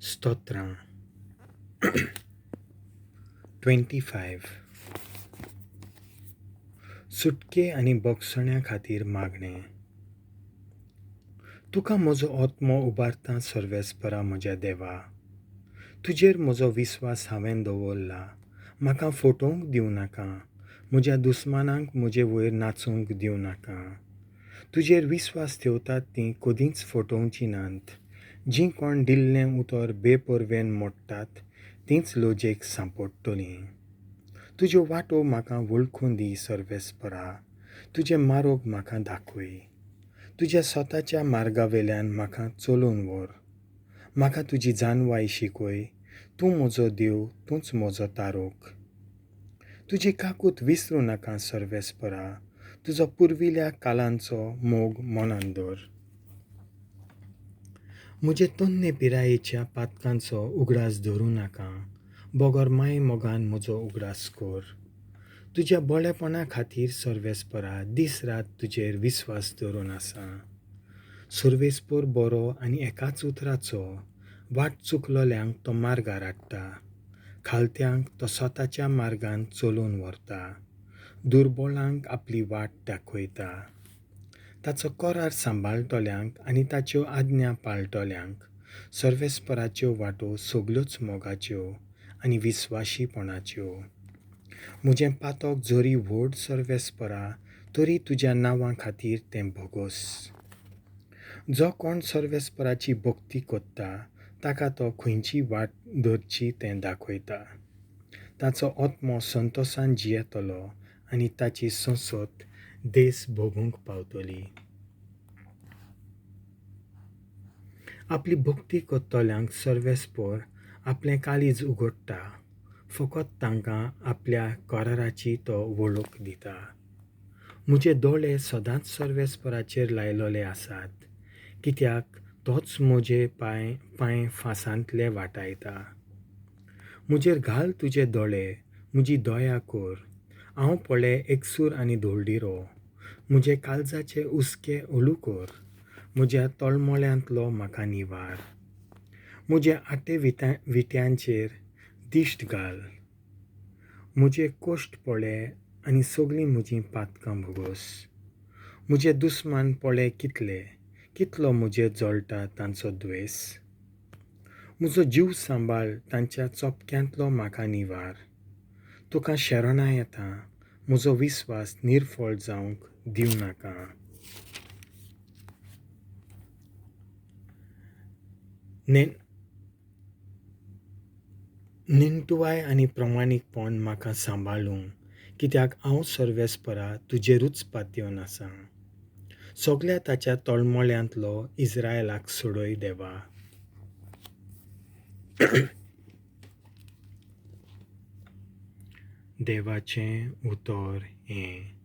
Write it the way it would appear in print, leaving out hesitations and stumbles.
स्तोत्रां 25 सुटके आनी बॉक्सण्या खातीर मागणें. तुका म्हजो आत्मो उबारता सर्वेस्परा म्हज्या देवा. तुजेर म्हजो विस्वास हांवें दवरला. म्हाका फटोवंक दिवं नाका. म्हज्या दुस्मानांक म्हजे वयर नाचूंक दिवं नाका. तुजेर विस्वास ठेवतात तीं कदींच फटोवची नात. जीं कोण दिल्लें उतर बेपरवेन मोडटात तींच लोजेक सांपडटलीं. तुज्यो वाटो म्हाका वळखून दी सर्वेस्परा. तुजे मार्ग म्हाका दाखय. तुज्या स्वताच्या मार्गावेल्यान म्हाका चलोवन व्हर. म्हाका तुजी जानवाय शिकय. तूं म्हजो देव, तूंच म्हजो तारोक. तुजी काकूत विसरूं नाका सर्वेस्परा. तुजो पुर्विल्या कालांचो मोग मनान दवर. म्हजे तन्ने पिरायेच्या पातकांचो उगडास धरूं नाका. बोगोरमाय मोगान म्हजो उगडास कर. तुज्या बळेपणा खातीर सर्वेस्परा दीस रात तुजेर विस्वास दवरून आसा. सर्वेस्पर बरो आनी एकाच उतराचो. वाट चुकलोल्यांक तो मार्गार हाडटा. खालत्यांक तो स्वताच्या मार्गान चलोवन व्हरता. दुर्बळांक आपली वाट दाखयता. ताचो कोरार सांबाळटल्यांक आनी ताच्यो आज्ञा पाळटल्यांक सर्वेस्पराच्यो वाटो सगल्योच मोगाच्यो आनी विस्वाशीपणाच्यो. म्हजें पातक जरी व्हड सर्वेस्परा तरी तुज्या नांवा खातीर तें भोगोस. जो कोण सर्वेस्पराची भक्ती कोत्ता ताका तो खंयची वाट धरची तें दाखयता. ताचो आत्मो संतोशान जियेतलो आनी ताची संसत देस भोगूंक पावतली. आपली भक्ती कोत्तल्यांक सर्वेस्पर आपलें काळीज उगडटा. फकत तांकां आपल्या कोराराची तो वळख दिता. म्हजे दोळे सदांच सर्वेस्पराचेर लायलोले आसात. कित्याक तोच म्हजे पांय फांसांतले वाटायता. म्हजेर घाल तुजे दोळे. म्हजी दोया कर. हांव पोळे eksur आनी dolldiro. म्हजे काळजाचे उस्के ओलू कर. म्हज्या तळमळ्यांतलो म्हाका निवार. म्हज्या आटे विट्यांचेर दिश्ट घाल. म्हजे कोश्ट पळे आनी सगळीं म्हजीं पातकां भोगोस. म्हजे दुस्मान पळे कितलो म्हजे जळटा तांचो द्वेस. म्हजो जीव सांबाळ तांच्या चोपक्यांतलो म्हाका निवार. तुका शरणा येता. म्हजो विस्वास निर्फळ जावंक दिवं नाका. निमटवाय आनी प्रमाणीकपण म्हाका सांबाळूं. कित्याक हांव सर्वेस्परा तुजेरूच पातयेवन आसां. सगळ्या ताच्या तळमळ्यांतलो इस्रायलाक सोडय देवा. देवाचें उतर हें.